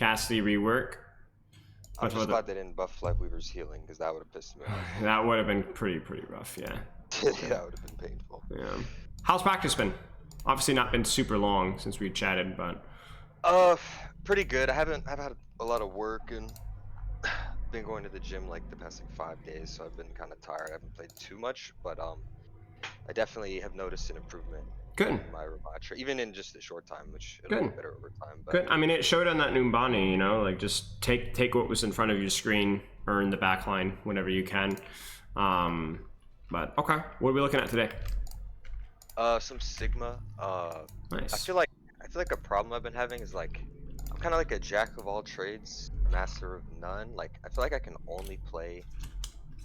Cassidy rework. I'm just glad they didn't buff Lifeweaver's healing, because that would have pissed me off. That would have been pretty rough, yeah. That would have been painful. Yeah. How's practice been? Obviously not been super long since we chatted, but pretty good. I've had a lot of work and been going to the gym like the past like 5 days, so I've been kind of tired. I haven't played too much, but I definitely have noticed an improvement. Good. In my Ramattra, even in just a short time, which it'll get better over time. But good. I mean, it showed on that Numbani, you know, like just take what was in front of your screen, earn the backline whenever you can. But okay, what are we looking at today? Some Sigma. Nice. I feel like a problem I've been having is like I'm kind of like a jack of all trades, master of none. Like I feel like I can only play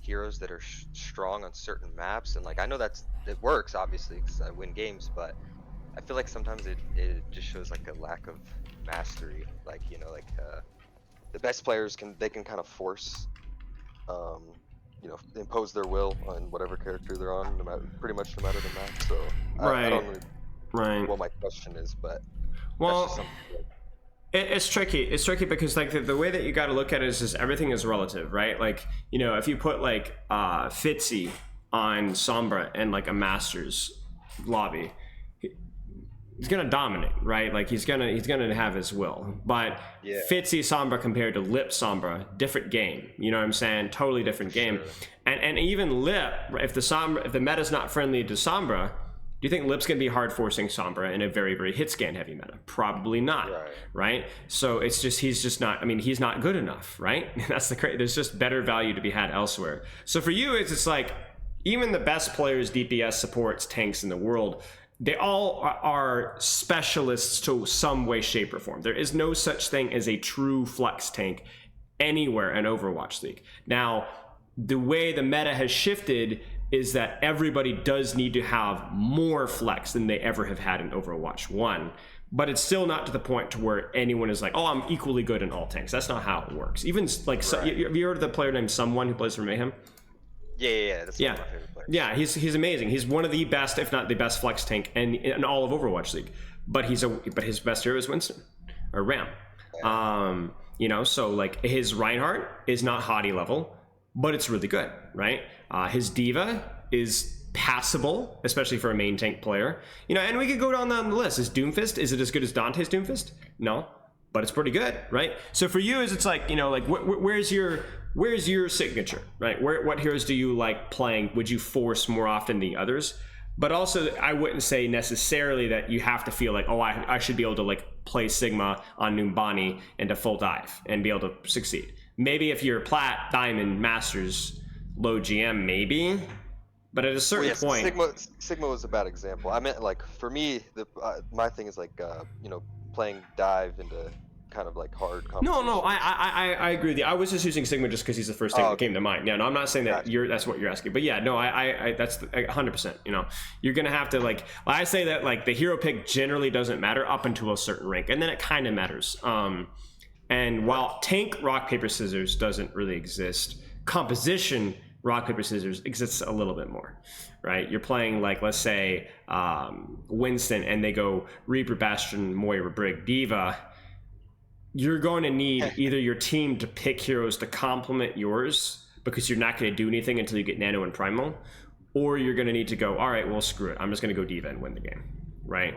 heroes that are strong on certain maps, and like I know it works obviously because I win games, but I feel like sometimes it just shows like a lack of mastery. Like, you know, like the best players can kind of force you know, impose their will on whatever character they're on, pretty much no matter the map. So I don't know what my question is, but well, it's tricky. It's tricky because like the way that you got to look at it is everything is relative, right? Like, you know, if you put like Fitzy on Sombra and like a Masters lobby, he's gonna dominate, right? Like he's gonna have his will. But yeah. Fitzy Sombra compared to Lip Sombra, different game. You know what I'm saying? Totally different game. Sure. And even Lip, if the meta's not friendly to Sombra, do you think Lip's going to be hard forcing Sombra in a very hit scan heavy meta? Probably not, right? So it's just, he's just not, I mean, he's not good enough, right? That's there's just better value to be had elsewhere. So for you, it's like, even the best players, DPS, supports, tanks in the world, they all are specialists to some way, shape, or form. There is no such thing as a true flex tank anywhere in Overwatch League. Now, the way the meta has shifted is that everybody does need to have more flex than they ever have had in Overwatch 1. But it's still not to the point to where anyone is like, oh, I'm equally good in all tanks. That's not how it works. Even like, have you heard of the player named Someone who plays for Mayhem? Yeah. That's one of my favorite players. Yeah, he's amazing. He's one of the best, if not the best, flex tank in all of Overwatch League. But his best hero is Winston or Ram. Yeah. You know, so like his Reinhardt is not hottie level, but it's really good, right? His Diva is passable, especially for a main tank player. You know, and we could go down the list. Is Doomfist, is it as good as Dante's Doomfist? No, but it's pretty good, right? So for you, it's like, you know, like where's your signature, right? What heroes do you like playing? Would you force more often than others? But also, I wouldn't say necessarily that you have to feel like, oh, I should be able to like play Sigma on Numbani into full dive and be able to succeed. Maybe if you're Plat, Diamond, Masters, low GM, maybe. But at a certain point, Sigma was a bad example. I meant like for me, my thing is like you know, playing dive into kind of like hard competition. No, I agree with you. I was just using Sigma just because he's the first thing that came to mind. Yeah, no, I'm not saying that that's what you're asking, but yeah, no, I that's 100%. You know, you're gonna have to like, I say that like the hero pick generally doesn't matter up until a certain rank, and then it kind of matters. And while tank rock paper scissors doesn't really exist, composition rock paper scissors exists a little bit more, right? You're playing like, let's say Winston, and they go Reaper, Bastion, Moira, Brig, Diva. You're going to need either your team to pick heroes to complement yours, because you're not going to do anything until you get Nano and Primal, or you're going to need to go, all right, well, screw it, I'm just going to go Diva and win the game, right?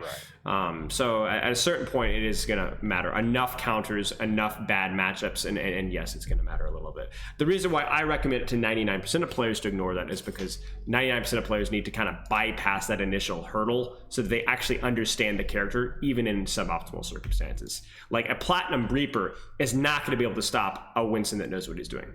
So at a certain point, it is going to matter. Enough counters, enough bad matchups, and yes, it's going to matter a little bit. The reason why I recommend it to 99% of players to ignore that is because 99% of players need to kind of bypass that initial hurdle so that they actually understand the character, even in suboptimal circumstances. Like a Platinum Reaper is not going to be able to stop a Winston that knows what he's doing.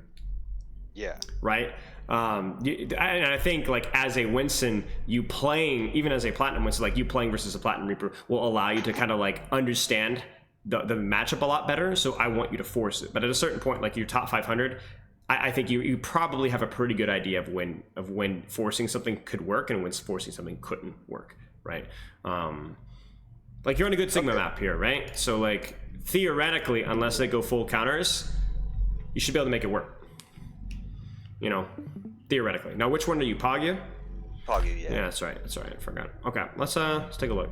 Yeah. Right? And I think like as a Winston, you playing, even as a Platinum Winston, like you playing versus a Platinum Reaper will allow you to kind of like understand the matchup a lot better. So I want you to force it. But at a certain point, like your top 500, I think you probably have a pretty good idea of when forcing something could work and when forcing something couldn't work, right? Like you're on a good Sigma map here, right? So like theoretically, unless they go full counters, you should be able to make it work. You know, theoretically. Now, which one are you? Poggy? Poggy, yeah. Yeah, that's right. That's right. I forgot. Okay, let's take a look.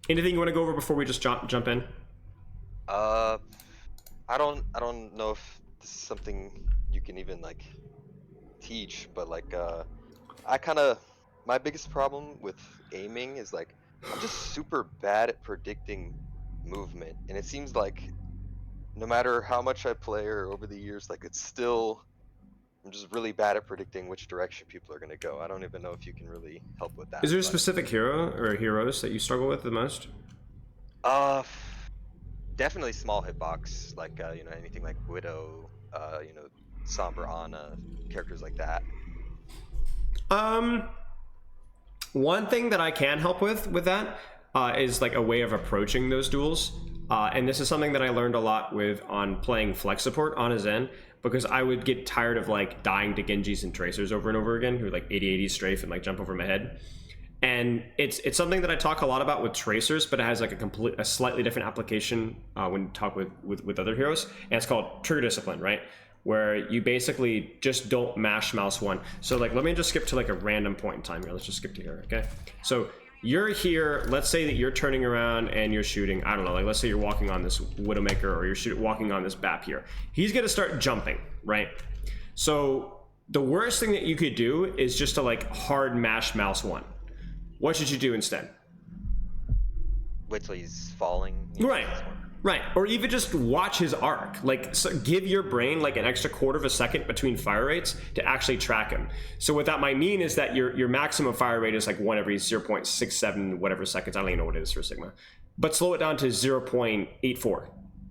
Anything you want to go over before we just jump in? Uh, I don't know if this is something you can even like teach, but like I kind of my biggest problem with aiming is like I'm just super bad at predicting movement, and it seems like no matter how much I play or over the years, like it's still I'm just really bad at predicting which direction people are gonna go. I don't even know if you can really help with Is that, there a but specific hero or heroes that you struggle with the most? uh, definitely small hitbox, like anything like Widow, Sombra Ana, characters like that. Um, One thing that I can help with that is like a way of approaching those duels. And this is something that I learned a lot with on playing flex support on a Zen, because I would get tired of like dying to Genjis and Tracers over and over again, who like 80-80 strafe and like jump over my head. And it's something that I talk a lot about with Tracers, but it has like a slightly different application when you talk with other heroes. And it's called Trigger Discipline, right? Where you basically just don't mash mouse one. So like, let me just skip to like a random point in time here. Let's just skip to here, okay? So you're here, let's say that you're turning around and you're shooting, I don't know, like let's say you're walking on this Widowmaker or you're walking on this BAP here. He's gonna start jumping, right? So the worst thing that you could do is just to like hard mash mouse one. What should you do instead? Wait till he's falling. Right. Right, or even just watch his arc. Like, so give your brain like an extra quarter of a second between fire rates to actually track him. So what that might mean is that your maximum fire rate is like 1 every 0.67 whatever seconds. I don't even know what it is for Sigma. But slow it down to 0.84.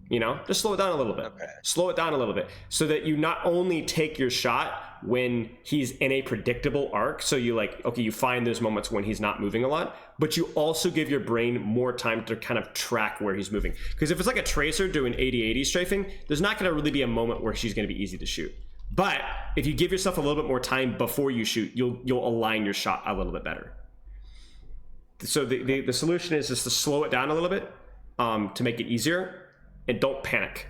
You know, just slow it down a little bit. Okay. Slow it down a little bit so that you not only take your shot when he's in a predictable arc, so you like, okay, you find those moments when he's not moving a lot, but you also give your brain more time to kind of track where he's moving. Because if it's like a Tracer doing 80-80 strafing, there's not going to really be a moment where she's going to be easy to shoot. But if you give yourself a little bit more time before you shoot, you'll align your shot a little bit better. So the solution is just to slow it down a little bit to make it easier. And don't panic.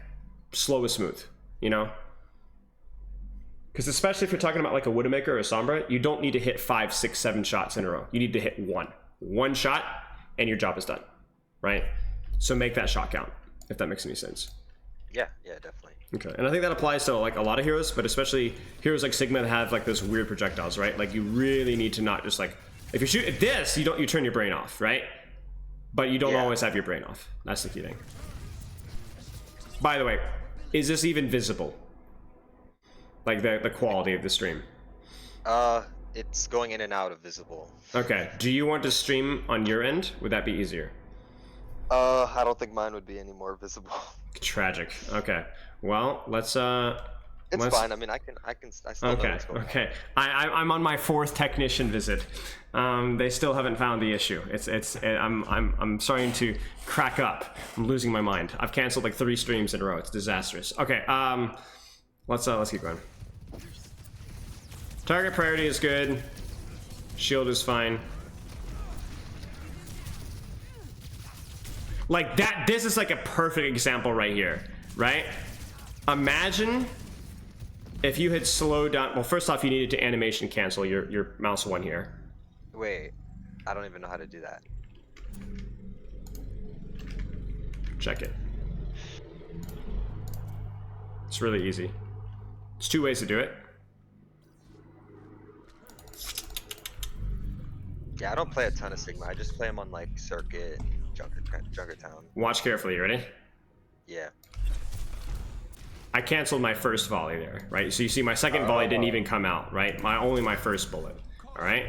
Slow is smooth, you know? Because especially if you're talking about like a Widowmaker or a Sombra, you don't need to hit 5, 6, 7 shots in a row. You need to hit one shot, and your job is done, right? So make that shot count, if that makes any sense. Yeah, definitely. Okay, and I think that applies to like a lot of heroes, but especially heroes like Sigma that have like those weird projectiles, right? Like you really need to not just like, if you shoot at this, you turn your brain off, right? But you don't always have your brain off. That's the key thing. By the way, is this even visible? Like the quality of the stream? It's going in and out of visible. Okay. Do you want to stream on your end? Would that be easier? I don't think mine would be any more visible. Tragic. Okay. Well, let's It's fine. I mean, I still know what's going on. Okay. I'm on my 4th technician visit. They still haven't found the issue. I'm starting to crack up. I'm losing my mind. I've canceled like 3 streams in a row. It's disastrous. Okay. Let's keep going. Target priority is good. Shield is fine. Like that. This is like a perfect example right here, right? Imagine if you had slowed down. Well, first off, you needed to animation cancel your mouse one here. Wait, I don't even know how to do that. Check it. It's really easy. There's 2 ways to do it. Yeah, I don't play a ton of Sigma. I just play them on like Circuit, Junkertown. Watch carefully. You ready? Yeah. I canceled my first volley there, right? So you see my second volley didn't even come out, right? Only my first bullet, all right?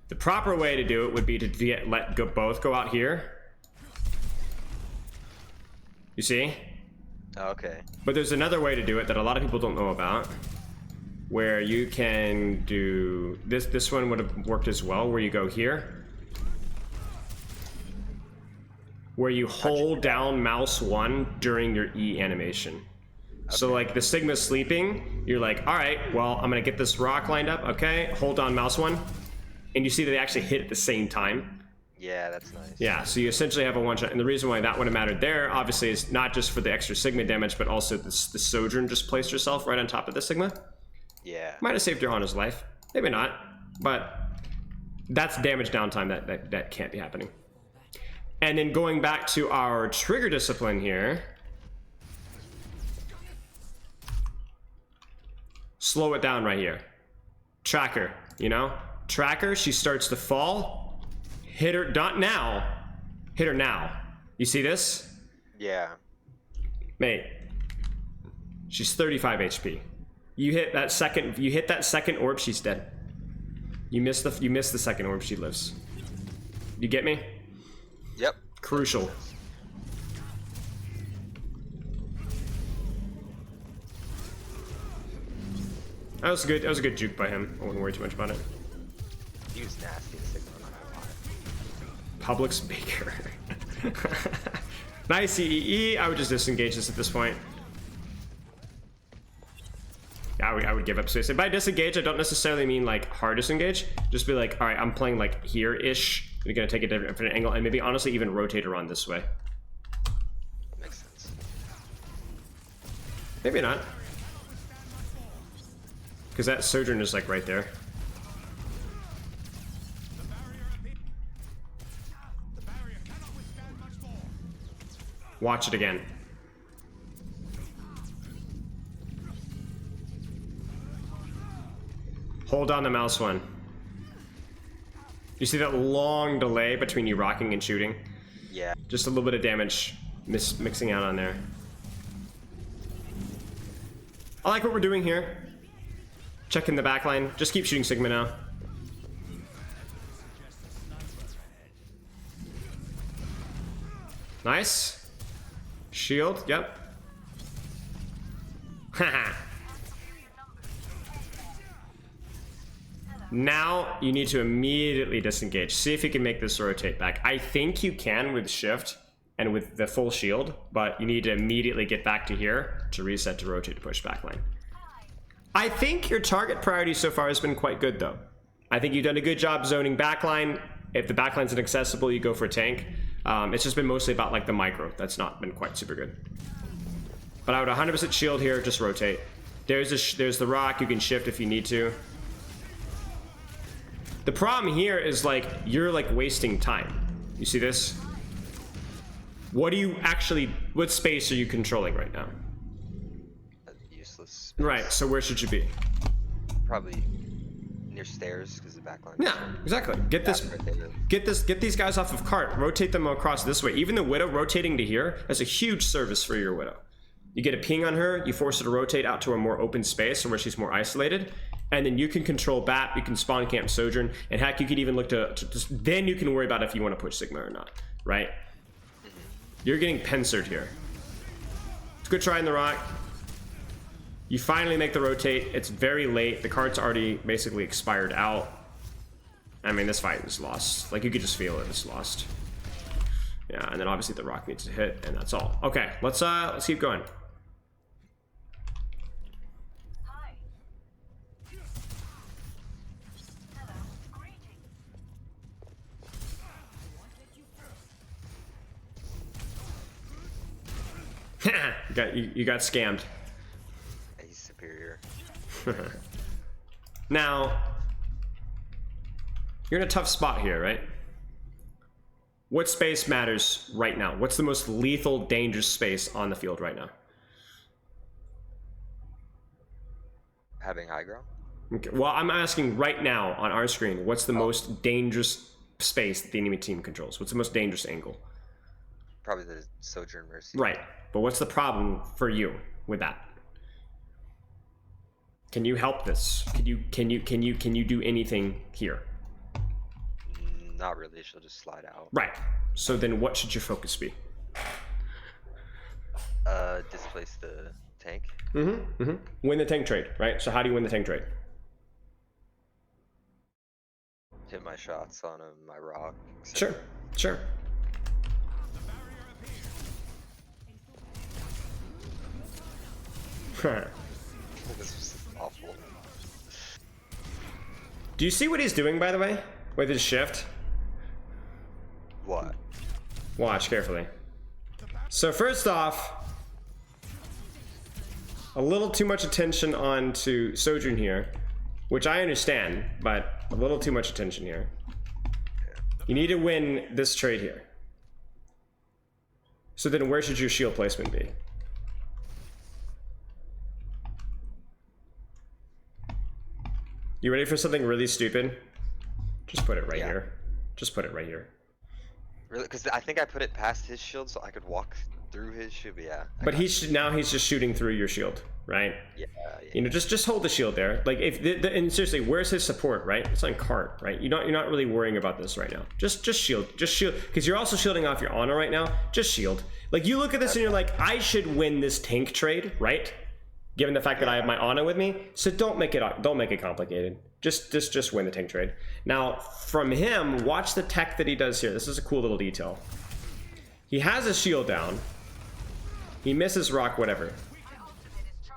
The proper way to do it would be to let both go out here. You see? Okay. But there's another way to do it that a lot of people don't know about, where you can do this. This one would have worked as well, where you go here, where you hold down mouse 1 during your E animation. Okay. So like the Sigma's sleeping, you're like, all right, well, I'm gonna get this rock lined up. Okay, hold down mouse 1, and you see that they actually hit at the same time. Yeah, that's nice. Yeah, so you essentially have a one-shot, and the reason why that would have mattered there, obviously, is not just for the extra Sigma damage, but also the Sojourn just placed herself right on top of the Sigma. Yeah. Might have saved your Ana's life. Maybe not, but that's damage downtime that can't be happening. And then going back to our trigger discipline here, slow it down right here. Track her, you know? Track her, she starts to fall. Hit her, not now. Hit her now. You see this? Yeah. Mate. She's 35 HP. You hit that second orb, she's dead. You miss the second orb, she lives. You get me? Yep. Crucial. That was good. That was a good juke by him. I wouldn't worry too much about it. He was nasty in Sigma, not gonna lie. Publix Baker. Nice EEE. I would just disengage this at this point. Yeah, I would give up space. And by disengage, I don't necessarily mean like hard disengage. Just be like, all right, I'm playing like here-ish. You're gonna take a different angle and maybe honestly even rotate around this way. Makes sense. Maybe not. Because that Sojourn is like right there. Watch it again. Hold on the mouse one. You see that long delay between you rocking and shooting? Yeah. Just a little bit of damage mixing out on there. I like what we're doing here. Checking the back line. Just keep shooting Sigma now. Nice. Shield, yep. Haha. Now you need to immediately disengage. See if you can make this rotate back. I think you can with shift and with the full shield, but you need to immediately get back to here to reset to rotate to push back line. I think your target priority so far has been quite good though. I think you've done a good job zoning backline. If the backline's inaccessible, you go for a tank. It's just been mostly about like the micro. That's not been quite super good. But I would 100% shield here, just rotate. There's the rock, you can shift if you need to. The problem here is like, you're like wasting time. You see this? What space are you controlling right now? Useless space. Right, so where should you be? Probably near stairs because the backline. Yeah, exactly. Get these guys off of cart. Rotate them across this way. Even the Widow rotating to here is a huge service for your Widow. You get a ping on her, you force her to rotate out to a more open space or where she's more isolated, and then you can control BAT, you can spawn camp Sojourn, and heck, you could even look to just, then you can worry about if you want to push Sigma or not, right? You're getting pincered here. It's a good try in the rock. You finally make the rotate. It's very late. The card's already basically expired out. I mean, this fight is lost. Like, you could just feel it. It's lost. Yeah, and then obviously the rock needs to hit, and that's all. Okay, let's keep going. you got scammed. He's superior. Now, you're in a tough spot here, right? What space matters right now? What's the most lethal, dangerous space on the field right now? Having high ground? Okay. Well, I'm asking right now on our screen, what's the most dangerous space that the enemy team controls? What's the most dangerous angle? Probably the Sojourn Mercy. Right, but what's the problem for you with that? Can you help this? Can you do anything here? Not really. She'll just slide out. Right. So then, what should your focus be? Displace the tank. Win the tank trade, right? So how do you win the tank trade? Hit my shots on him, my rock. Sure. This was awful. Do you see what he's doing, by the way, with his shift? What? Watch carefully. So first off, a little too much attention onto Sojourn here, which I understand, but a little too much attention here. You need to win this trade here. So then where should your shield placement be? You ready for something really stupid? Just put it right Yeah. here. Just put it right here. Really? Because I think I put it past his shield so I could walk through his shield. But yeah. But now he's just shooting through your shield, right? Yeah. You know, just hold the shield there. Like if and seriously, where's his support, right? It's on cart, right? You're not really worrying about this right now. Just shield, because you're also shielding off your honor right now. Just shield. Like you look at this and you're like, I should win this tank trade, right? Given the fact that I have my honor with me, so don't make it complicated. Just win the tank trade. Now from him, watch the tech that he does here. This is a cool little detail. He has a shield down. He misses rock, whatever.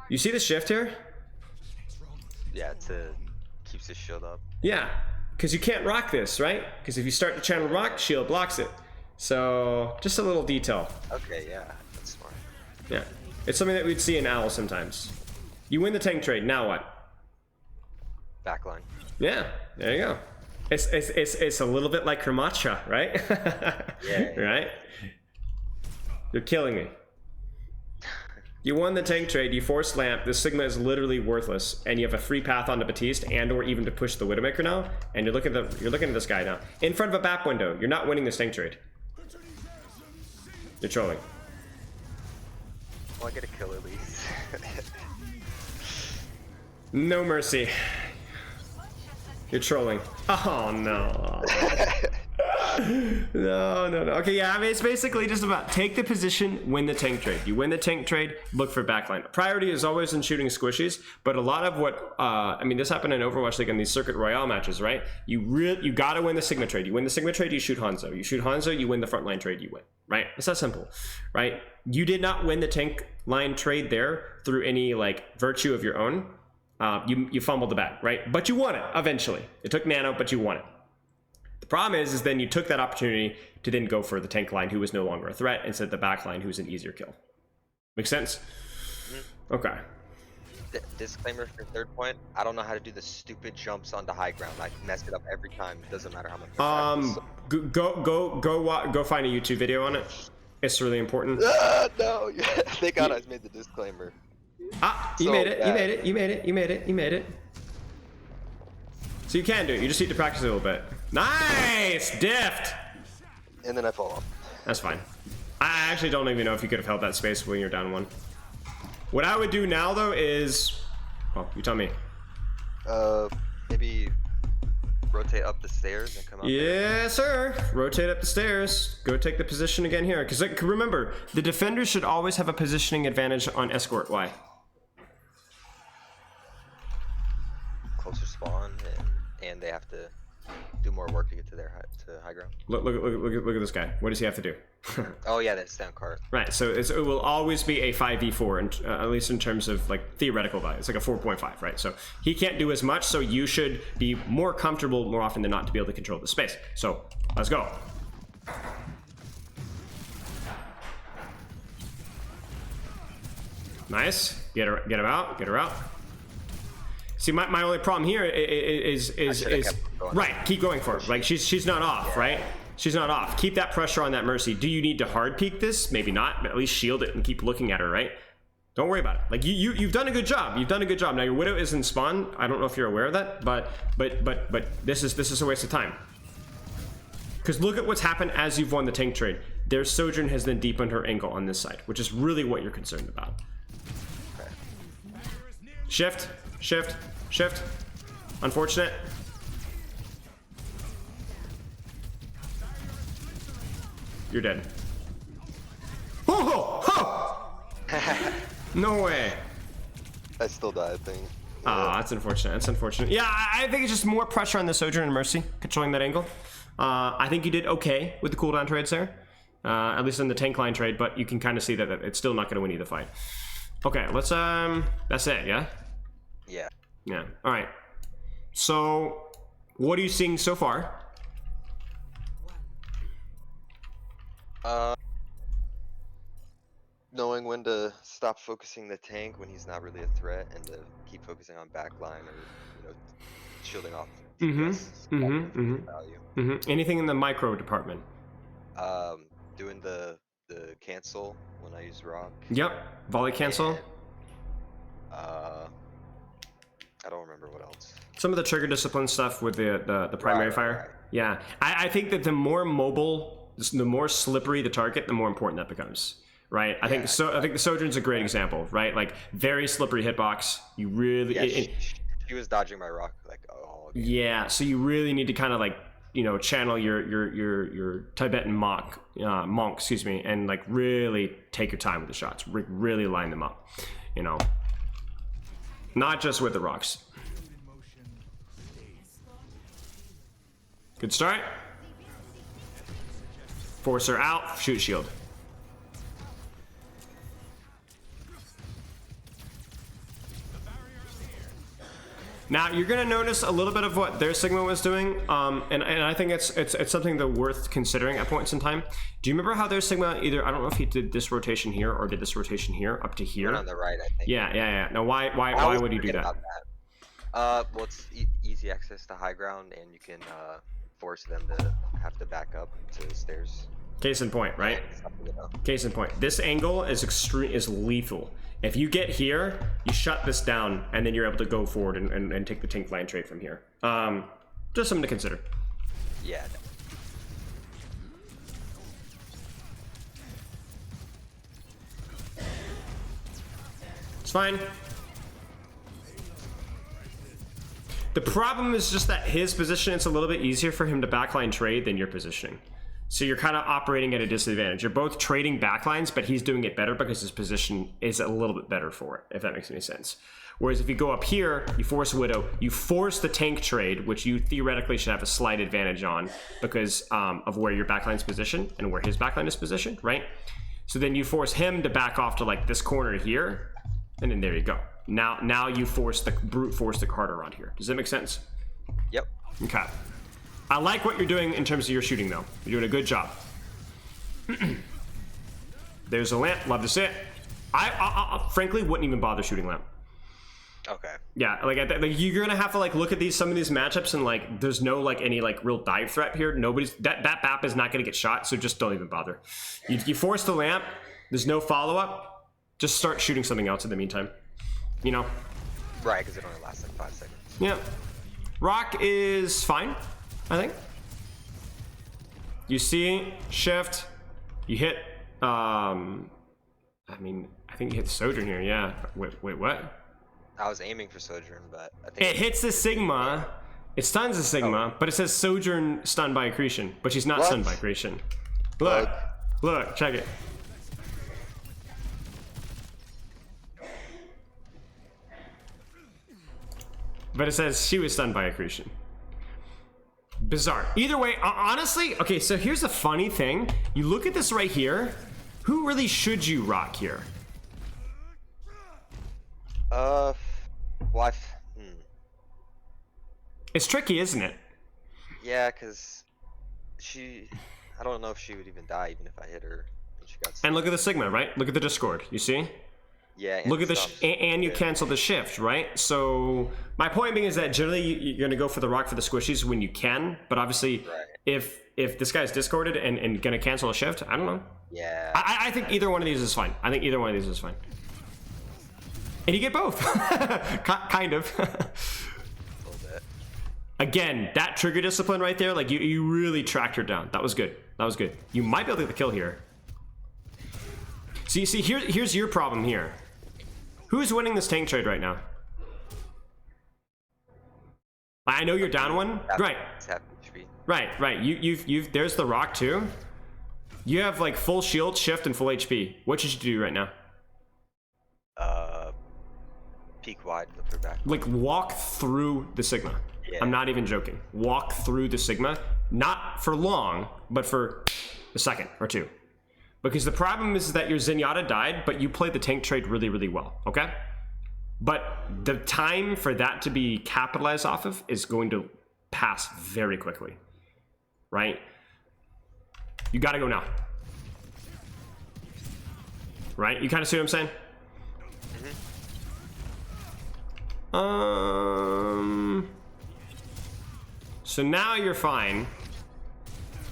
You see the shift here? Yeah, keeps his shield up. Yeah, because you can't rock this, right? Because if you start to channel rock, shield blocks it. So just a little detail. Okay, yeah, that's smart. Yeah, it's something that we'd see in Owl sometimes. You win the tank trade, now what? Backline. Yeah, there you go. It's a little bit like Kramacha, right? Yeah. Right? You're killing me. You won the tank trade, you forced Lamp, this Sigma is literally worthless, and you have a free path onto Batiste and or even to push the Widowmaker now, and you're looking at this guy now. In front of a back window, you're not winning this tank trade. You're trolling. Well, I get a kill at least. No mercy. You're trolling. Oh no. No. Okay, yeah, I mean, it's basically just about take the position, win the tank trade. You win the tank trade, look for backline. Priority is always in shooting squishies, but a lot of what, I mean, this happened in Overwatch League in these Circuit Royale matches, right? You gotta win the Sigma trade. You win the Sigma trade, you shoot Hanzo. You shoot Hanzo, you win the frontline trade, you win, right? It's that simple, right? You did not win the tank line trade there through any, like, virtue of your own. You fumbled the bag, right? But you won it eventually. It took nano, but you won it. The problem is then you took that opportunity to then go for the tank line, who was no longer a threat, instead of the back line, who's an easier kill. Make sense? Mm-hmm. Okay. Disclaimer for third point. I don't know how to do the stupid jumps onto high ground. I mess it up every time. It doesn't matter how much. Go find a YouTube video on it. It's really important. No, thank God I made the disclaimer. You made it. So you can do it. You just need to practice a little bit. Nice! Diffed! And then I fall off. That's fine. I actually don't even know if you could have held that space when you're down one. What I would do now, though, is... Oh, you tell me. Maybe rotate up the stairs and come up. Yes, sir. Rotate up the stairs. Go take the position again here. Because remember, the defenders should always have a positioning advantage on escort. Why? Closer spawn, and they have to do more work to get to their high ground. Look at this guy. What does he have to do? Oh yeah, that's down cart. Right. So it will always be a 5v4, at least in terms of like theoretical value. It's like a 4.5, right? So he can't do as much. So you should be more comfortable more often than not to be able to control the space. So let's go. Nice. Get her out. See, my only problem here is right. Keep going for it. Like she's not off, right? She's not off. Keep that pressure on that Mercy. Do you need to hard peek this? Maybe not, but at least shield it and keep looking at her, right? Don't worry about it. Like you've done a good job. You've done a good job. Now your Widow is in spawn. I don't know if you're aware of that, but this is a waste of time. Because look at what's happened as you've won the tank trade. Their Sojourn has then deepened her angle on this side, which is really what you're concerned about. Shift. Unfortunate. You're dead. Oh! No way. I still died, I think. Ah, that's unfortunate. Yeah, I think it's just more pressure on the Sojourn and Mercy, controlling that angle. I think you did okay with the cooldown trades there. At least in the tank line trade, but you can kind of see that it's still not going to win you the fight. Okay, let's, that's it, yeah? Yeah, alright. So, what are you seeing so far? Knowing when to stop focusing the tank when he's not really a threat, and to keep focusing on backline or shielding off. Anything in the micro department? Doing the cancel when I use rock. Yep, volley cancel. And, I don't remember what else. some of the trigger discipline stuff with the primary fire. Right. Yeah, I think that the more mobile, the more slippery the target, the more important that becomes. Right, I think so. I think the Sojourn's a great example, right? Like very slippery hitbox. You really, Yeah, she was dodging my rock like all game. yeah. So you really need to kind of like channel your Tibetan monk, excuse me, and like really take your time with the shots. Really line them up, not just with the rocks. Good start. Force her out. Shoot shield. Now you're gonna notice a little bit of what their Sigma was doing, and I think it's something that worth considering at points in time. Do you remember how their Sigma I don't know if he did this rotation here or did this rotation here up to here? Went on the right, I think. Yeah. Now why would you do that? Well, it's easy access to high ground, and you can force them to have to back up to the stairs. Case in point, right? Case in point. This angle is lethal. If you get here, you shut this down, and then you're able to go forward and take the tank line trade from here. Just something to consider. Yeah. It's fine. The problem is just that his position, it's a little bit easier for him to backline trade than your positioning. So you're kind of operating at a disadvantage. You're both trading backlines, but he's doing it better because his position is a little bit better for it, if that makes any sense. Whereas if you go up here, you force Widow, you force the tank trade, which you theoretically should have a slight advantage on because of where your backline's positioned and where his backline is positioned, right? So then you force him to back off to like this corner here, and then there you go. Now you brute force the card around here. Does that make sense? Yep. Okay. I like what you're doing in terms of your shooting, though. You're doing a good job. There's a lamp. Love to see it. I frankly wouldn't even bother shooting lamp. Okay. Yeah, like you're gonna have to like look at some of these matchups and like there's no like any like real dive threat here. Nobody's that BAP is not gonna get shot, so just don't even bother. You force the lamp. There's no follow up. Just start shooting something else in the meantime. Right, because it only lasts like 5 seconds. Yeah. Rock is fine, I think. You see, shift, you hit, I think you hit the Sojourn here, yeah. Wait, what? I was aiming for Sojourn, but I think It hits the Sigma, it stuns the Sigma, but it says Sojourn stunned by accretion, but she's not stunned by accretion. Look, check it. But it says she was stunned by accretion. Bizarre. Either way, honestly, okay, so here's the funny thing. You look at this right here. Who really should you rock here? It's tricky, isn't it? Yeah, because I don't know if she would even die even if I hit her. And look at the Sigma, right? Look at the Discord, you see? Yeah. Look at this, and you cancel the shift, right? So my point being is that generally you're going to go for the rock for the squishies when you can, but obviously if this guy's discorded and going to cancel a shift, I don't know. Yeah. I think either one of these is fine. I think either one of these is fine. And you get both. Kind of. A little bit. Again, that trigger discipline right there, like you really tracked her down. That was good. That was good. You might be able to get the kill here. See, here's your problem here. Who's winning this tank trade right now? I know you're down one. Right. Right. You've there's the rock too. You have like full shield, shift, and full HP. What should you do right now? Peek wide, look for back. Like walk through the Sigma. Yeah. I'm not even joking. Walk through the Sigma, not for long, but for a second or two. Because the problem is that your Zenyatta died, but you played the tank trade really, really well, okay? But the time for that to be capitalized off of is going to pass very quickly, right? You gotta go now. Right? You kind of see what I'm saying? So now you're fine,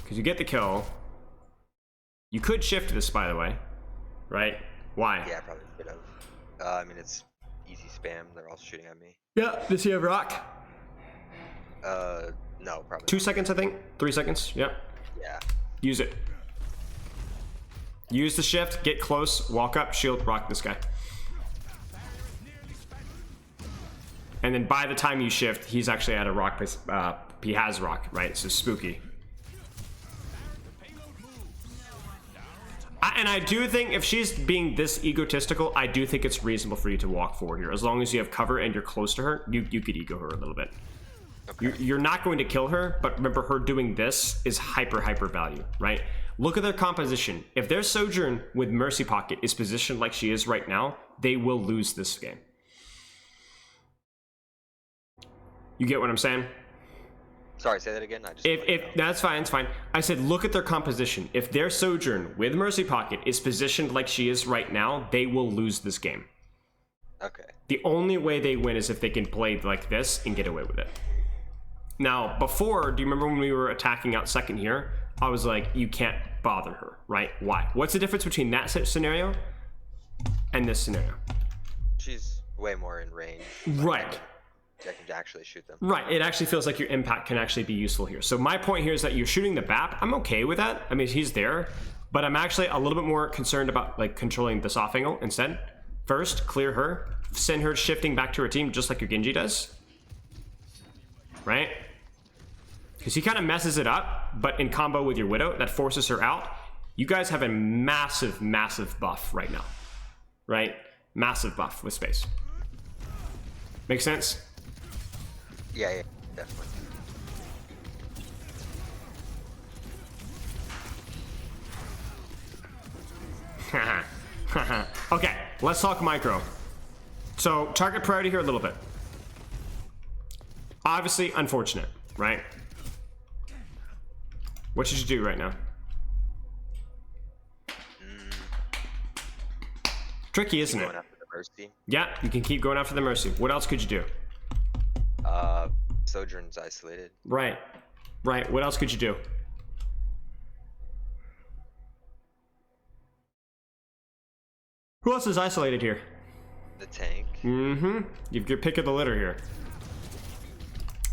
because you get the kill. You could shift this, by the way, right? Why? Yeah, probably could have. I mean, it's easy spam. They're all shooting at me. Yeah, does he have rock? No, probably 2 not. seconds, I think. 3 seconds. Yep. Yeah. Use it. Use the shift. Get close. Walk up. Shield. Rock this guy. And then by the time you shift, he's actually at a rock. He has rock, right? So spooky. And I do think if she's being this egotistical, I do think it's reasonable for you to walk forward here. As long as you have cover and you're close to her, you could ego her a little bit. Okay. You're not going to kill her, but remember, her doing this is hyper value, right? Look at their composition. If their Sojourn with Mercy Pocket is positioned like she is right now, they will lose this game. You get what I'm saying? Sorry, say that again. That's fine, it's fine. I said look at their composition. If their Sojourn with Mercy Pocket is positioned like she is right now, they will lose this game. Okay. The only way they win is if they can play like this and get away with it. Now, before, do you remember when we were attacking out second here? I was like, you can't bother her, right? Why? What's the difference between that scenario and this scenario? She's way more in range. Right. I can actually shoot them. Right, it actually feels like your impact can actually be useful here. So my point here is that you're shooting the BAP. I'm okay with that. I mean, he's there, but I'm actually a little bit more concerned about like controlling this off angle instead. First, clear her, send her shifting back to her team just like your Genji does. Right? Because he kind of messes it up, but in combo with your Widow, that forces her out. You guys have a massive buff right now. Right? Massive buff with space. Make sense? Yeah, definitely. Okay, let's talk micro. So, target priority here a little bit. Obviously, unfortunate, right? What should you do right now? Tricky, isn't it? Going after the Mercy. Yeah, you can keep going after the Mercy. What else could you do? Sojourn's isolated. Right. Right. What else could you do? Who else is isolated here? The tank. Mm-hmm. You've your pick of the litter here.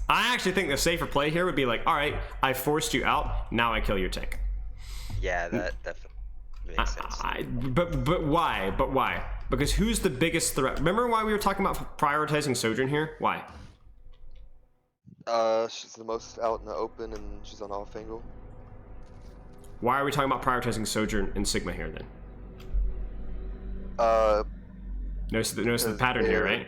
I actually think the safer play here would be like, all right, I forced you out. Now I kill your tank. Yeah, that definitely makes sense. But why? But why? Because who's the biggest threat? Remember why we were talking about prioritizing Sojourn here? Why? She's the most out in the open and she's on off angle. Why are we talking about prioritizing Sojourn and Sigma here then? Notice the pattern here, right?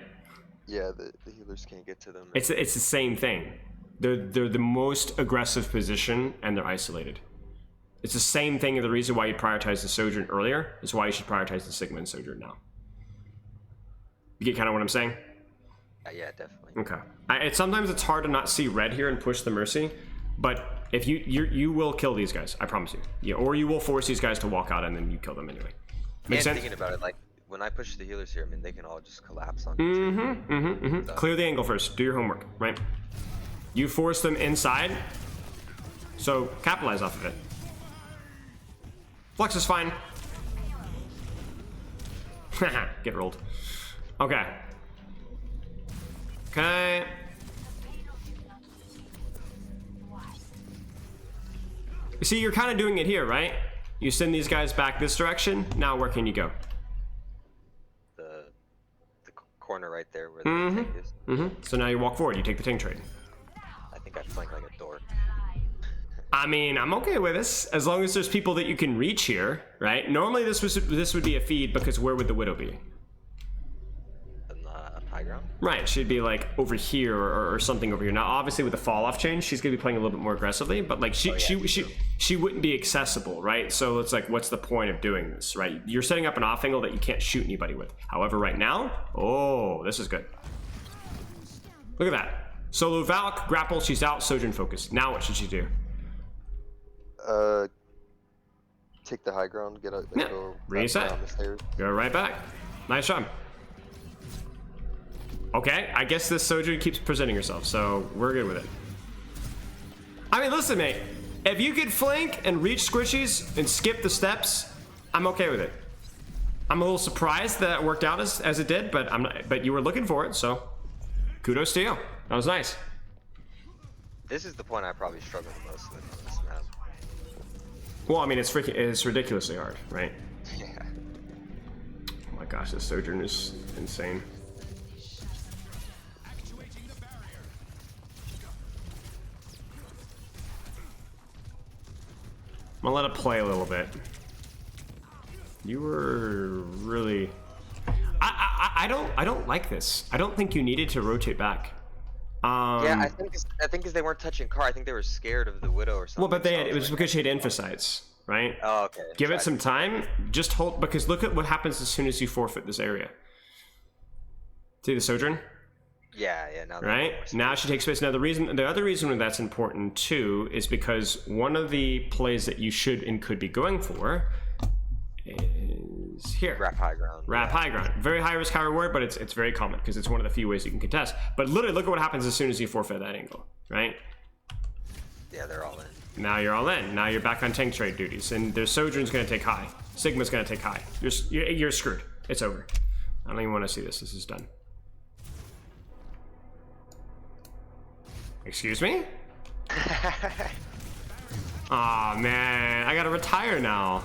Yeah, the healers can't get to them. It's the same thing. They're the most aggressive position and they're isolated. It's the same thing, and the reason why you prioritized the Sojourn earlier is why you should prioritize the Sigma and Sojourn now. You get kind of what I'm saying? Yeah, definitely. Okay. Sometimes it's hard to not see red here and push the Mercy, but if you will kill these guys, I promise you. Yeah, or you will force these guys to walk out and then you kill them anyway. Make sense? Thinking about it, like when I push the healers here, I mean they can all just collapse on. So. Clear the angle first. Do your homework, right? You force them inside, so capitalize off of it. Flex is fine. Get rolled. Okay. Okay. You see, you're kind of doing it here, right? You send these guys back this direction. Now where can you go? The corner right there where the tank is. So now you walk forward. You take the tank trade. I think I flank like a dork. I mean, I'm okay with this as long as there's people that you can reach here, right? Normally this would be a feed because where would the Widow be? On the high ground? Right, she'd be like over here or something over here. Now, obviously with the fall off change, she's gonna be playing a little bit more aggressively, but like she wouldn't be accessible, right? So it's like, what's the point of doing this, right? You're setting up an off angle that you can't shoot anybody with. However, right now, oh, this is good. Look at that. Solo Valk, grapple, she's out, Sojourn focus. Now what should she do? Take the high ground, go reset. down the stairs. Go right back. Nice job. Okay, I guess this Sojourn keeps presenting herself, so we're good with it. I mean, listen, mate. If you could flank and reach squishies and skip the steps, I'm okay with it. I'm a little surprised that it worked out as it did, but but you were looking for it, so kudos to you. That was nice. This is the point I probably struggle the most with on this map. Well, I mean, it's ridiculously hard, right? Yeah. Oh my gosh, this Sojourn is insane. I'm gonna let it play a little bit. You were really... I don't like this. I don't think you needed to rotate back. Yeah, I think because they weren't touching car. I think they were scared of the Widow or something. Well, but so it was because she had emphasites, right? Oh, okay. Give it some time. Just hold, because look at what happens as soon as you forfeit this area. See the Sojourn? Yeah. Now Right? Now she takes space. Now the other reason that's important too is because one of the plays that you should and could be going for is here. Wrap high ground. Wrap high ground. Very high risk, high reward, but it's very common because it's one of the few ways you can contest. But literally, look at what happens as soon as you forfeit that angle, right? Yeah, they're all in. Now you're all in. Now you're back on tank trade duties, and their Sojourn's going to take high. Sigma's going to take high. You're screwed. It's over. I don't even want to see this. This is done. Excuse me? Aw, man. I gotta retire now.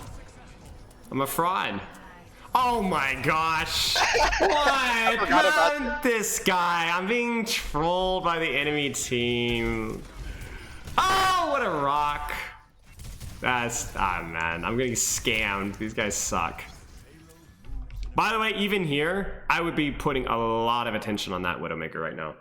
I'm a fraud. Oh my gosh. What? Not this guy. I'm being trolled by the enemy team. Oh, what a rock. Man. I'm getting scammed. These guys suck. By the way, even here, I would be putting a lot of attention on that Widowmaker right now.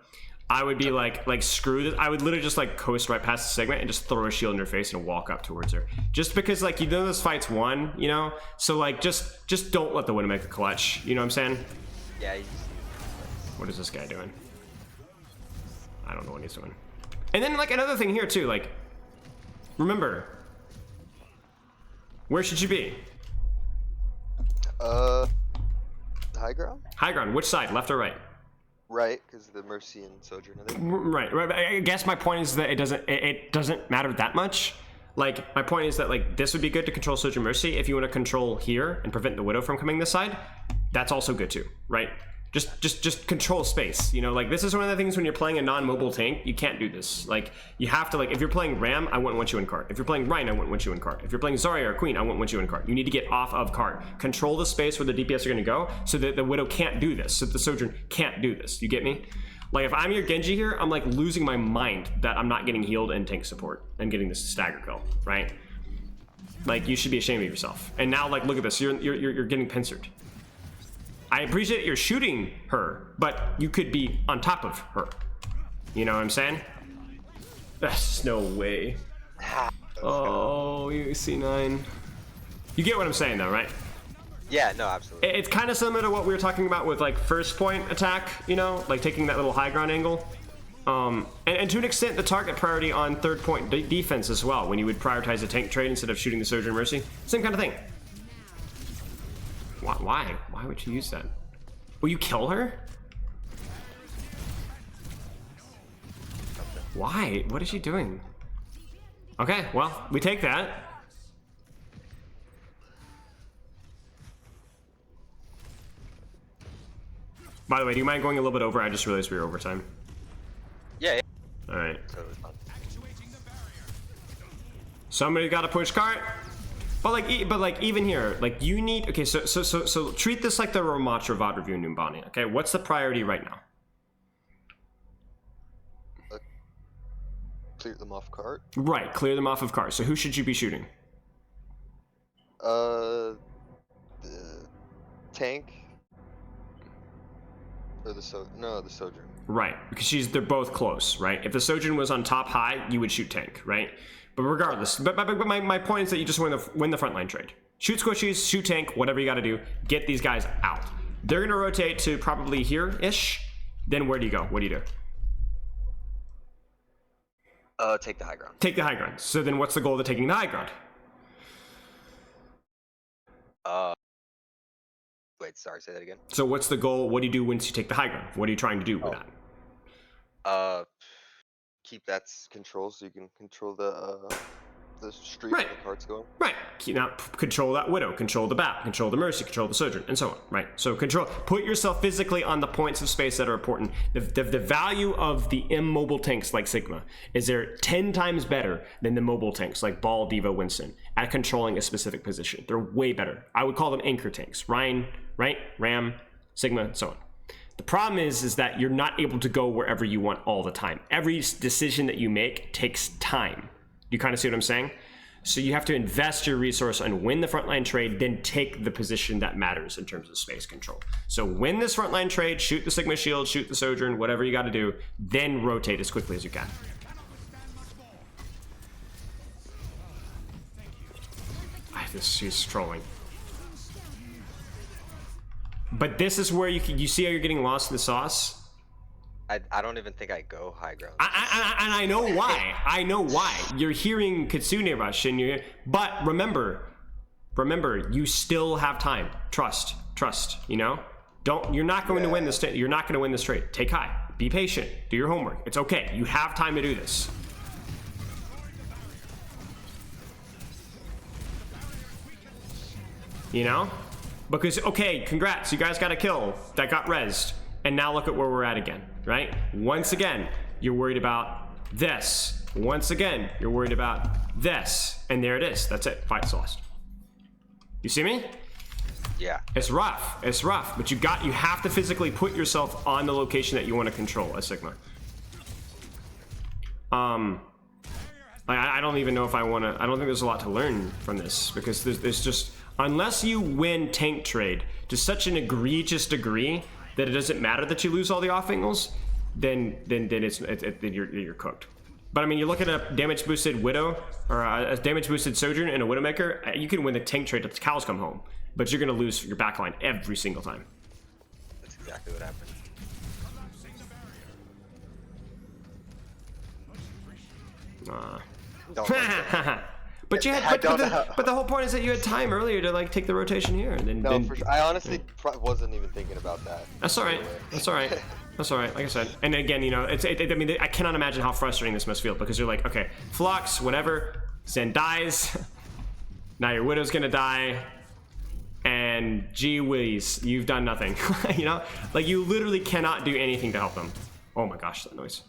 I would be like screw this. I would literally just like coast right past the segment and just throw a shield in her face and walk up towards her. Just because like, you know, this fight's won, you know? So like, just don't let the Widowmaker clutch. You know what I'm saying? Yeah. What is this guy doing? I don't know what he's doing. And then like another thing here too, like, remember, where should you be? High ground? High ground, which side, left or right? Right, because the Mercy and Sojourn are there. Right. I guess my point is that it doesn't matter that much. Like, my point is that like this would be good to control Sojourn Mercy. If you want to control here and prevent the Widow from coming this side, that's also good too, right? Just control space. You know, like this is one of the things when you're playing a non-mobile tank, you can't do this. Like you have to, like, if you're playing Ram, I wouldn't want you in cart. If you're playing Rhine, I wouldn't want you in cart. If you're playing Zarya or Queen, I wouldn't want you in cart. You need to get off of cart. Control the space where the DPS are gonna go so that the Widow can't do this, so that the Sojourn can't do this. You get me? Like if I'm your Genji here, I'm like losing my mind that I'm not getting healed and tank support and getting this stagger kill, right? Like you should be ashamed of yourself. And now like look at this, you're getting pincered. I appreciate you're shooting her, but you could be on top of her. You know what I'm saying? That's no way. Oh, you C9. You get what I'm saying though, right? Yeah, no, absolutely. It's kind of similar to what we were talking about with like first point attack, you know, like taking that little high ground angle. And to an extent, the target priority on third point defense as well, when you would prioritize a tank trade instead of shooting the Sojourn Mercy. Same kind of thing. Why? Why would you use that? Will you kill her? Why? What is she doing? Okay, well, we take that. By the way, do you mind going a little bit over? I just realized we were overtime. Yeah. All right. Totally fine. Somebody got to push cart. But like even here, like you need, okay, so treat this like the Ramatra VOD review in Numbani, okay? What's the priority right now? Clear them off cart. Right, clear them off of cart. So who should you be shooting? The tank. Or the Sojourn. Right, because they're both close, right? If the Sojourn was on top high, you would shoot tank, right? But regardless, but my point is that you just win the frontline trade. Shoot squishies, shoot tank, whatever you got to do. Get these guys out. They're gonna rotate to probably here-ish. Then where do you go? What do you do? Take the high ground. Take the high ground. So then what's the goal of taking the high ground? Wait, sorry, say that again. So what's the goal? What do you do once you take the high ground? What are you trying to do with that? Keep that control so you can control the the streak Right. of the cards going. Right. Now control that widow, control the bat, control the mercy, control the sojourn, and so on. Right. So put yourself physically on the points of space that are important. The value of the immobile tanks like Sigma is they're 10 times better than the mobile tanks like Ball, Diva, Winston at controlling a specific position. They're way better. I would call them anchor tanks. Ryan, right? Ram, Sigma, and so on. The problem is that you're not able to go wherever you want all the time. Every decision that you make takes time. You kind of see what I'm saying? So you have to invest your resource and win the frontline trade, then take the position that matters in terms of space control. So win this frontline trade, shoot the Sigma shield, shoot the sojourn, whatever you got to do, then rotate as quickly as you can. She's trolling. But this is where you see how you're getting lost in the sauce? I don't even think I go high ground. And I know why. I know why. You're hearing Kitsune Rush, but remember, you still have time. Trust. You know, you're not going to win this. You're not going to win this trade. Take high. Be patient. Do your homework. It's okay. You have time to do this. You know, because okay, congrats. You guys got a kill that got rezzed, and now look at where we're at again. Right? Once again, you're worried about this. Once again, you're worried about this. And there it is. That's it. Fight's lost. You see me? Yeah. It's rough. It's rough. But you have to physically put yourself on the location that you want to control as Sigma. I don't even know if I want to. I don't think there's a lot to learn from this, because there's just, unless you win tank trade to such an egregious degree that it doesn't matter that you lose all the off angles, then you're cooked. But I mean, you look at a damage boosted Widow or a damage boosted Sojourn and a Widowmaker, you can win the tank trade if the cows come home, but you're gonna lose your backline every single time. That's exactly what happened. But you had, but the whole point is that you had time earlier to like take the rotation here, and then. No, for sure. I honestly wasn't even thinking about that. That's all right. That's all right. That's all right. Like I said, and again, you know, I mean, I cannot imagine how frustrating this must feel, because you're like, okay, Flux, whatever, Zen dies. Now your Widow's gonna die, and gee whiz, you've done nothing. You know, like you literally cannot do anything to help them. Oh my gosh, that noise.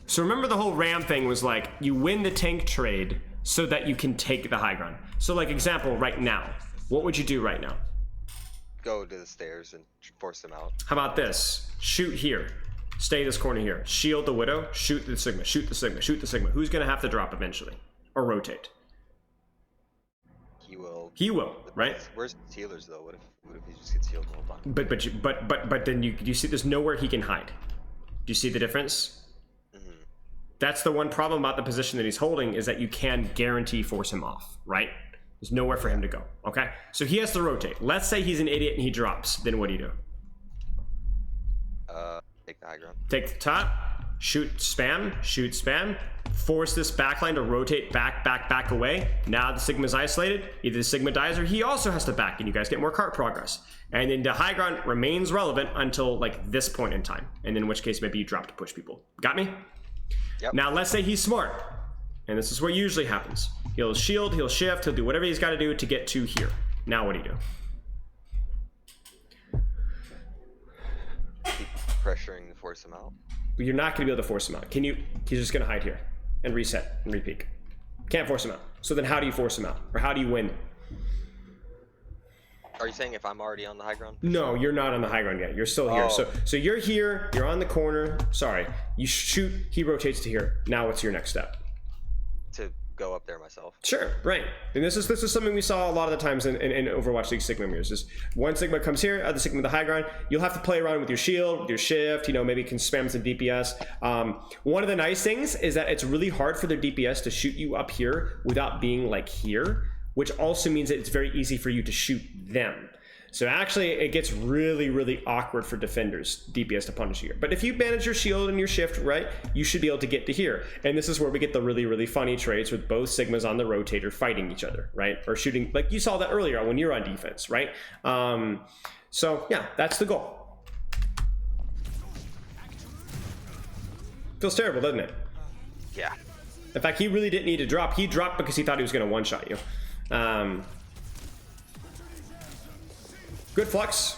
So remember, the whole Ram thing was like, you win the tank trade so that you can take the high ground. So like, example, right now, what would you do right now? Go to the stairs and force them out. How about this? Shoot here. Stay this corner here. Shield the Widow. Shoot the Sigma. Shoot the Sigma. Shoot the Sigma. Who's going to have to drop eventually? Or rotate? He will. He will, right? Where's the healers though? What if he just gets healed the whole time? But then you see there's nowhere he can hide. Do you see the difference? That's the one problem about the position that he's holding, is that you can guarantee force him off, right? There's nowhere for him to go, okay? So he has to rotate. Let's say he's an idiot and he drops. Then what do you do? Take the high ground. Take the top, shoot spam, force this backline to rotate back away. Now the Sigma's isolated. Either the Sigma dies or he also has to back, and you guys get more cart progress. And then the high ground remains relevant until like this point in time. And in which case maybe you drop to push people. Got me? Yep. Now let's say he's smart, and this is what usually happens. He'll shield, he'll shift, he'll do whatever he's got to do to get to here. Now what do you do? Keep pressuring to force him out. But you're not going to be able to force him out. Can you? He's just going to hide here and reset and repeak. Can't force him out. So then how do you force him out? Or how do you win? Are you saying if I'm already on the high ground? No, you're not on the high ground yet. You're still here. Oh. So you're here. You're on the corner. Sorry. You shoot. He rotates to here. Now what's your next step? To go up there myself. Sure, right. And this is something we saw a lot of the times in Overwatch League Sigma mirrors. Is one Sigma comes here, other Sigma with the high ground. You'll have to play around with your shield, with your shift. You know, maybe you can spam some DPS. One of the nice things is that it's really hard for their DPS to shoot you up here without being like here, which also means that it's very easy for you to shoot them. So actually, it gets really, really awkward for defenders, DPS to punish here. But if you manage your shield and your shift right, you should be able to get to here. And this is where we get the really, really funny trades with both Sigmas on the rotator fighting each other, right? Or shooting, like you saw that earlier when you're on defense, right? So yeah, that's the goal. Feels terrible, doesn't it? Yeah. In fact, he really didn't need to drop. He dropped because he thought he was going to one-shot you. Good flux.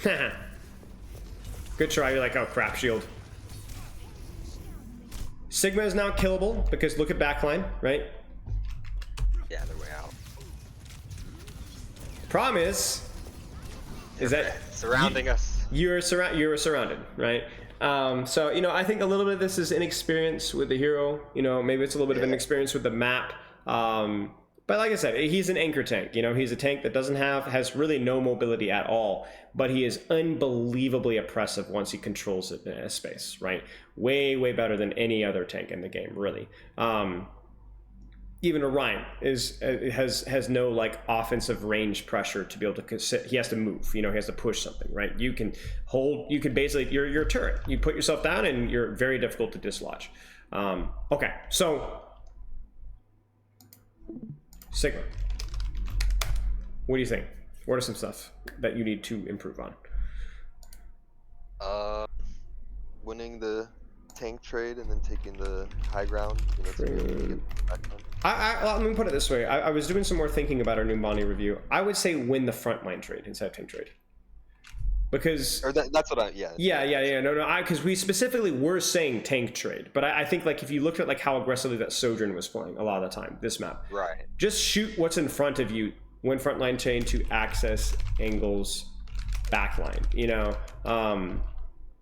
Good try. You're like, oh crap, shield. Sigma is now killable because look at backline, right? Yeah, they're way out. Problem is that surrounding us. you're surrounded, right? So you know, I think a little bit of this is inexperience with the hero. You know, maybe it's a little bit of inexperience with the map. But like I said, he's an anchor tank. You know, he's a tank that has really no mobility at all, but he is unbelievably oppressive once he controls it in a space, right? Way better than any other tank in the game, really. Even Orion has no like offensive range pressure to be able to sit. He has to move. You know, he has to push something, right? You can basically you're a turret. You put yourself down, and you're very difficult to dislodge. Okay, so. Sigma, what do you think? What are some stuff that you need to improve on? Winning the tank trade and then taking the high ground. You know, to be able to get back on. Let me put it this way. I was doing some more thinking about our new Bonnie review. I would say win the frontline trade instead of tank trade. Because that's what no, because we specifically were saying tank trade, but I think like if you looked at like how aggressively that Sojourn was playing a lot of the time, this map, right? Just shoot what's in front of you, win frontline chain to access angles, backline, you know.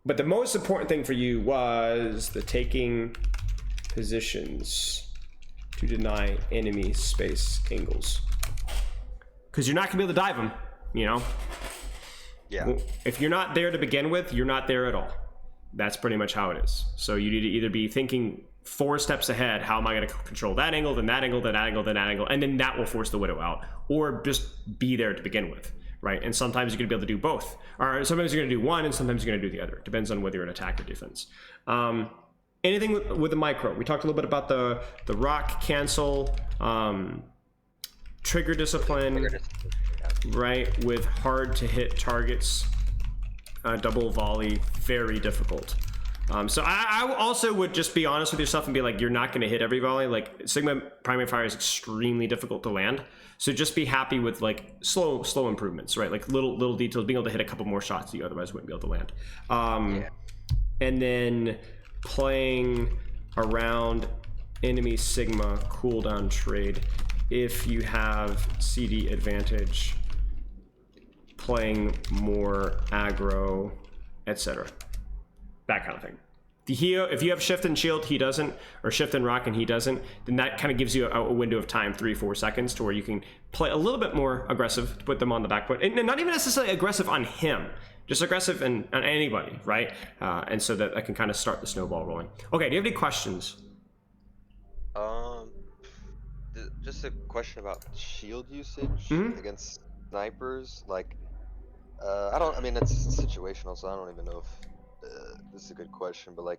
But the most important thing for you was the taking positions to deny enemy space angles, because you're not gonna be able to dive them, you know. Yeah. If you're not there to begin with, you're not there at all. That's pretty much how it is. So you need to either be thinking 4 steps ahead, how am I going to control that angle, then that angle, then that angle, then that angle, and then that will force the Widow out. Or just be there to begin with, right? And sometimes you're going to be able to do both. Or sometimes you're going to do one, and sometimes you're going to do the other. Depends on whether you're an attack or defense. Anything with the micro. We talked a little bit about the rock cancel, trigger discipline. Right, with hard to hit targets, double volley, very difficult. So I also would just be honest with yourself and be like, you're not going to hit every volley. Like Sigma primary fire is extremely difficult to land. So just be happy with like slow improvements, right? Like little details, being able to hit a couple more shots that you otherwise wouldn't be able to land. And then playing around enemy Sigma cooldown trade if you have CD advantage. Playing more aggro, etc. That kind of thing. If you have shift and shield, he doesn't, or shift and rock and he doesn't, then that kind of gives you a window of time, 3-4 seconds, to where you can play a little bit more aggressive to put them on the back foot, and not even necessarily aggressive on him, just aggressive on anybody, right? And so that I can kind of start the snowball rolling. Okay, do you have any questions? Just a question about shield usage against snipers, like. I mean, it's situational, so I don't even know if this is a good question, but like,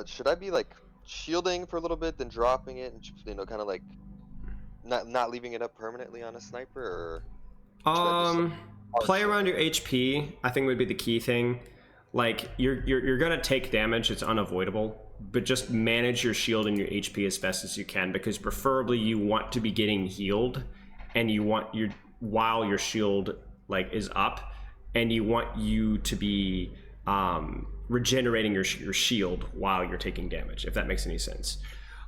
should I be like shielding for a little bit, then dropping it, and you know, kind of like not leaving it up permanently on a sniper, or play around your HP, I think would be the key thing. Like you're gonna take damage, it's unavoidable, but just manage your shield and your HP as best as you can, because preferably you want to be getting healed, and you want while your shield like is up, and you want you to be regenerating your shield while you're taking damage, if that makes any sense.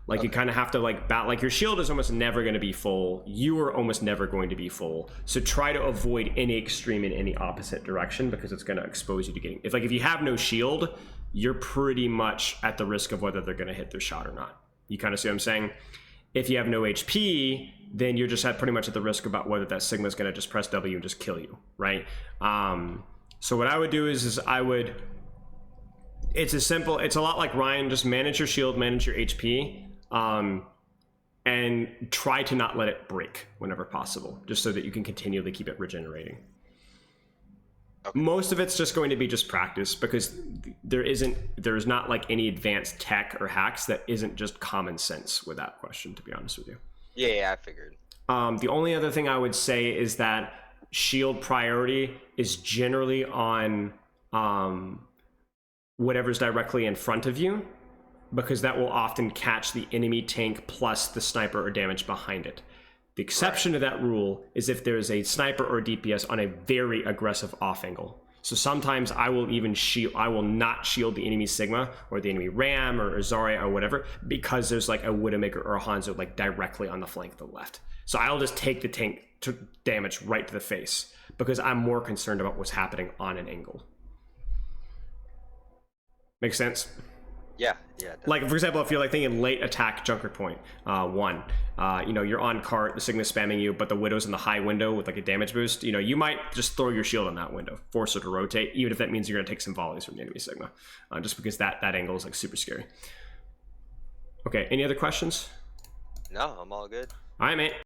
Like you kind of have to like like your shield is almost never going to be full, you are almost never going to be full, so try to avoid any extreme in any opposite direction, because it's going to expose you to getting, if you have no shield, you're pretty much at the risk of whether they're going to hit their shot or not. You kind of see what I'm saying? If you have no HP, then you're just pretty much at the risk about whether that Sigma is going to just press W and just kill you, right? So what I would do is it's a lot like Ryan, just manage your shield, manage your HP, and try to not let it break whenever possible, just so that you can continually keep it regenerating. Okay. Most of it's just going to be just practice, because there's not like any advanced tech or hacks that isn't just common sense with that question, to be honest with you. Yeah, I figured. The only other thing I would say is that shield priority is generally on whatever's directly in front of you, because that will often catch the enemy tank plus the sniper or damage behind it. The exception to that rule is if there is a sniper or DPS on a very aggressive off angle. So sometimes I will even I will not shield the enemy Sigma or the enemy Ram or Zarya or whatever, because there's like a Widowmaker or a Hanzo like directly on the flank to the left. So I'll just take the tank to damage right to the face because I'm more concerned about what's happening on an angle. Makes sense? Yeah, definitely. Like, for example, if you're like thinking late attack Junker Point 1, you know, you're on cart, the Sigma's spamming you, but the Widow's in the high window with like a damage boost, you know, you might just throw your shield on that window, force her to rotate, even if that means you're going to take some volleys from the enemy Sigma, just because that angle is like super scary. Okay, any other questions? No, I'm all good. All right, mate.